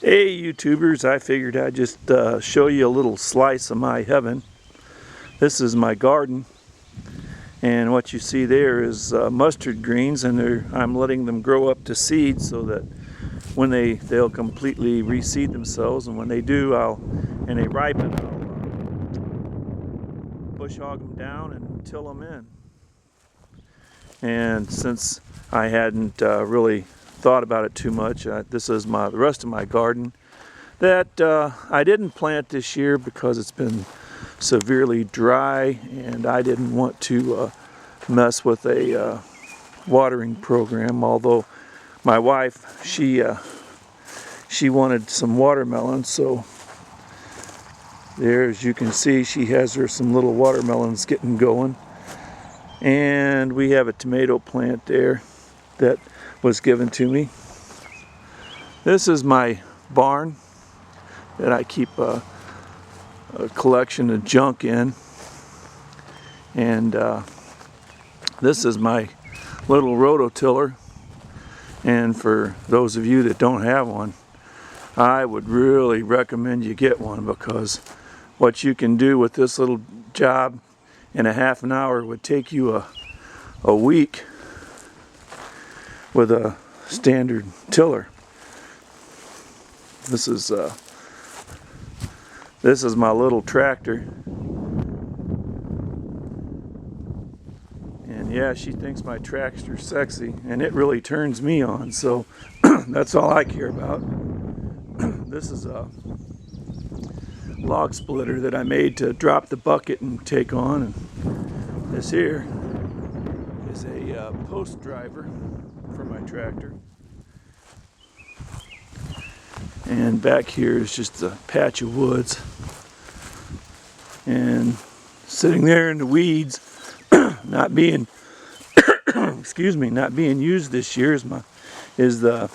Hey YouTubers, I figured I'd just show you a little slice of my heaven. This is my garden, and what you see there is mustard greens, and I'm letting them grow up to seed so that when they'll completely reseed themselves, and when they do, and they ripen, I'll bush hog them down and till them in. And since I hadn't really thought about it too much, this is the rest of my garden that I didn't plant this year because it's been severely dry, and I didn't want to mess with a watering program. Although my wife, she wanted some watermelons, so there, as you can see, she has some little watermelons getting going. And we have a tomato plant there that was given to me. This is my barn that I keep a collection of junk in, and this is my little rototiller. And for those of you that don't have one, I would really recommend you get one, because what you can do with this little job in a half an hour would take you a week with a standard tiller. This is my little tractor, and yeah, she thinks my tractor's sexy, and it really turns me on, so that's all I care about. This is a log splitter that I made to drop the bucket and take on, and this here is a post driver for my tractor. And back here is just a patch of woods. And sitting there in the weeds, not being excuse me, not being used this year is the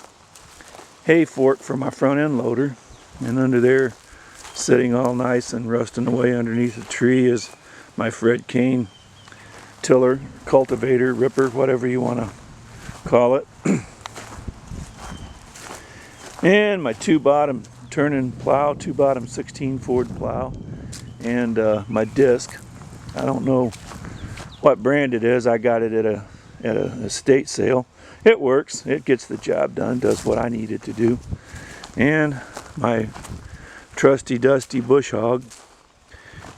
hay fork for my front end loader. And under there, sitting all nice and rusting away underneath a tree, is my Fred Kane tiller, cultivator, ripper, whatever you want to call it. And my two-bottom turning plow, two-bottom 16 Ford plow, and my disc. I don't know what brand it is. I got it at a estate sale. It works. It gets the job done. Does what I need it to do. And my trusty dusty bush hog.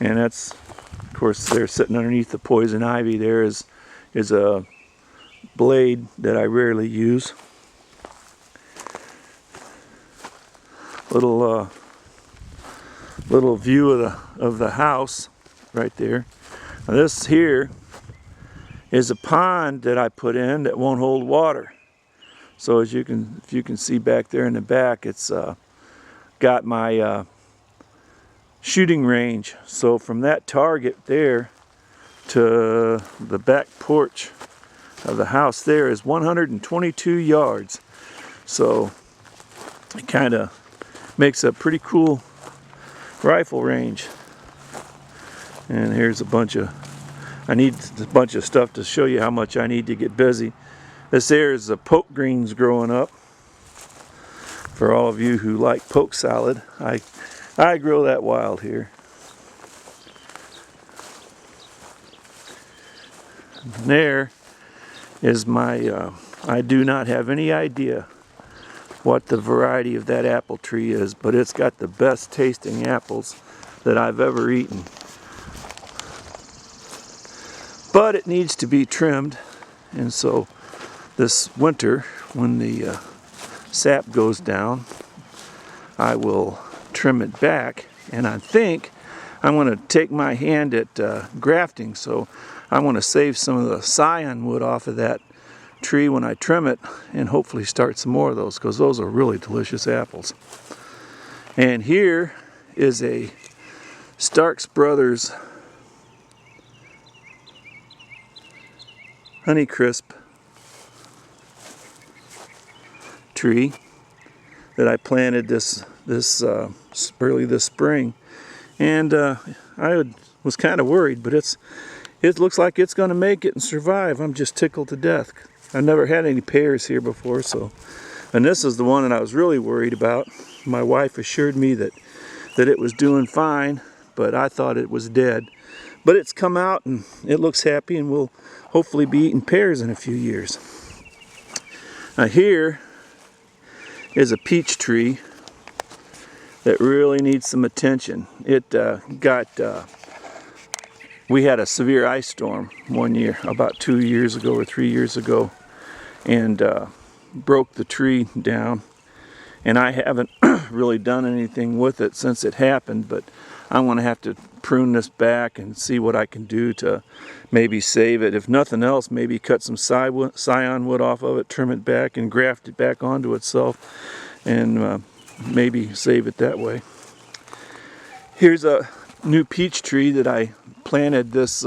And that's, of course, they're sitting underneath the poison ivy. There is a blade that I rarely use. Little view of the house right there. Now this here is a pond that I put in that won't hold water. So if you can see back there in the back, it's got my shooting range. So from that target there to the back porch of the house there is 122 yards. So it kind of makes a pretty cool rifle range. And here's I need a bunch of stuff to show you how much I need to get busy. This there is the poke greens growing up. For all of you who like poke salad, I grow that wild here. And there is my, I do not have any idea what the variety of that apple tree is, but it's got the best tasting apples that I've ever eaten. But it needs to be trimmed, and so this winter, when the sap goes down, I will trim it back. And I think I'm going to take my hand at grafting, so I want to save some of the scion wood off of that tree when I trim it, and hopefully start some more of those, because those are really delicious apples. And here is a Starks Brothers Honeycrisp tree that I planted this early this spring, and I was kind of worried, but it looks like it's going to make it and survive. I'm just tickled to death. I've never had any pears here before, so And this is the one that I was really worried about. My wife assured me that it was doing fine, but I thought it was dead. But it's come out and it looks happy, and we'll hopefully be eating pears in a few years. Now here is a peach tree that really needs some attention. It we had a severe ice storm one year, about 2 years ago or 3 years ago, and broke the tree down. And I haven't really done anything with it since it happened, but I'm going to have to prune this back and see what I can do to maybe save it. If nothing else, maybe cut some scion wood off of it, trim it back, and graft it back onto itself, and maybe save it that way. Here's a new peach tree that I planted this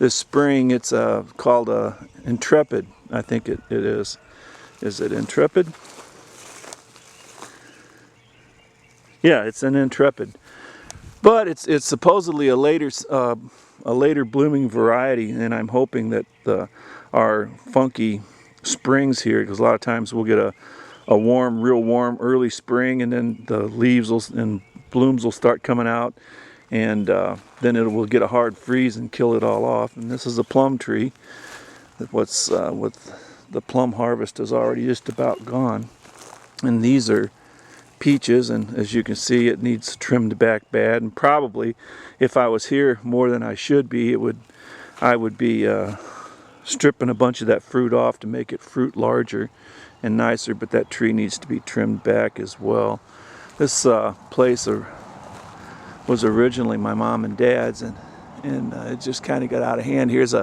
spring. It's called Intrepid, I think it is. Is it Intrepid? Yeah, it's an Intrepid, but it's supposedly a later blooming variety, and I'm hoping that our funky springs here, because a lot of times we'll get a real warm early spring, and then the leaves and blooms will start coming out, and then it will get a hard freeze and kill it all off. And this is a plum tree. With the plum harvest is already just about gone, and these are peaches, and as you can see, it needs trimmed back bad. And probably, if I was here more than I should be, I would be stripping a bunch of that fruit off to make it fruit larger and nicer. But that tree needs to be trimmed back as well. This place was originally my mom and dad's, and it just kind of got out of hand. Here's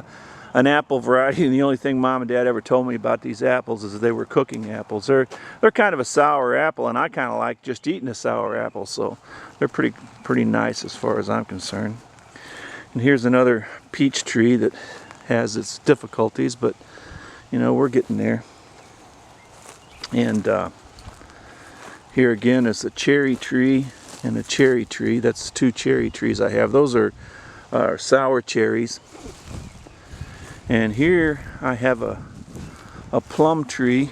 an apple variety, and the only thing Mom and Dad ever told me about these apples is that they were cooking apples. They're kind of a sour apple, and I kind of like just eating a sour apple, so they're pretty nice as far as I'm concerned. And here's another peach tree that has its difficulties, but you know, we're getting there. And here again is a cherry tree and a cherry tree. That's 2 cherry trees I have. Those are sour cherries. And here I have a plum tree,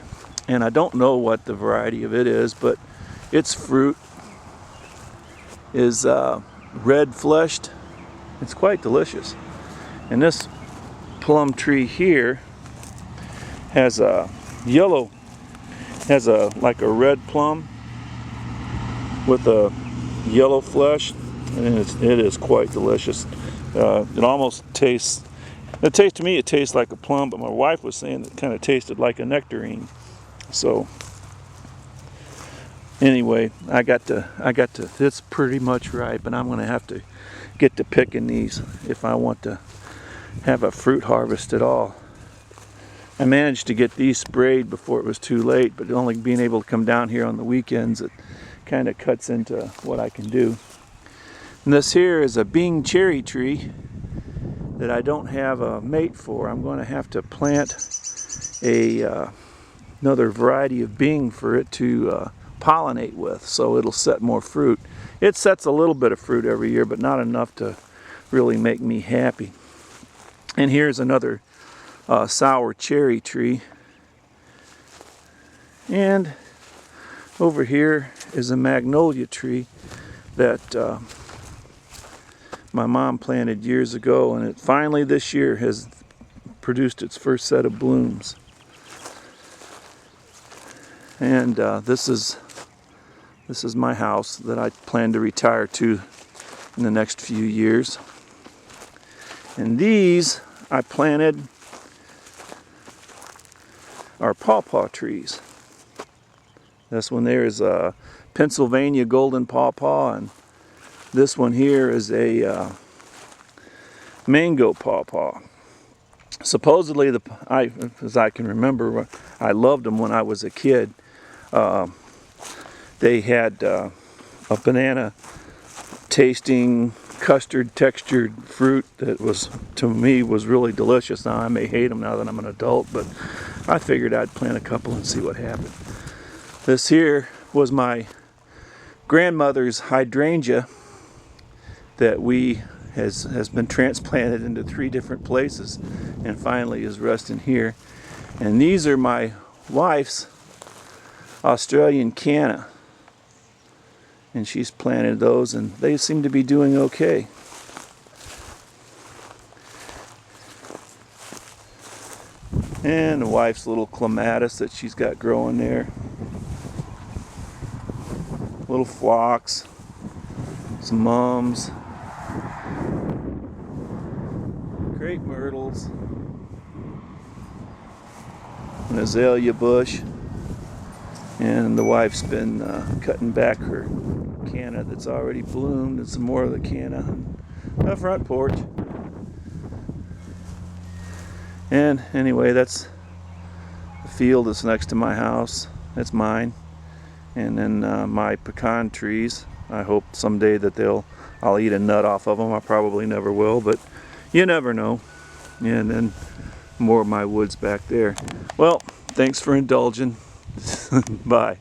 and I don't know what the variety of it is, but its fruit is red fleshed. It's quite delicious. And this plum tree here has a like a red plum with a yellow flesh, and it is quite delicious. It almost tastes. To me, it tastes like a plum, but my wife was saying it kind of tasted like a nectarine. So anyway, I got to. It's pretty much ripe, and I'm going to have to get to picking these if I want to have a fruit harvest at all. I managed to get these sprayed before it was too late, but only being able to come down here on the weekends, it kind of cuts into what I can do. And this here is a Bing cherry tree that I don't have a mate for. I'm going to have to plant another variety of Bing for it to pollinate with, so it'll set more fruit. It sets a little bit of fruit every year, but not enough to really make me happy. And here's another sour cherry tree. And over here is a magnolia tree that my mom planted years ago, and it finally this year has produced its first set of blooms. And this is my house that I plan to retire to in the next few years. And these I planted are pawpaw trees. This one there is a Pennsylvania golden pawpaw, and this one here is a mango pawpaw. Supposedly, as I can remember, I loved them when I was a kid. They had a banana tasting, custard textured fruit that was, to me, was really delicious. Now I may hate them now that I'm an adult, but I figured I'd plant a couple and see what happened. This here was my grandmother's hydrangea that has been transplanted into 3 different places and finally is resting here. And these are my wife's Australian canna. And she's planted those and they seem to be doing okay. And the wife's little clematis that she's got growing there. Little phlox, some mums, crepe myrtles, an azalea bush, and the wife's been cutting back her canna that's already bloomed and some more of the canna on the front porch. And anyway, that's the field that's next to my house. That's mine. And then my pecan trees. I hope someday that I'll eat a nut off of them. I probably never will, but you never know. And then more of my woods back there. Well, thanks for indulging. Bye.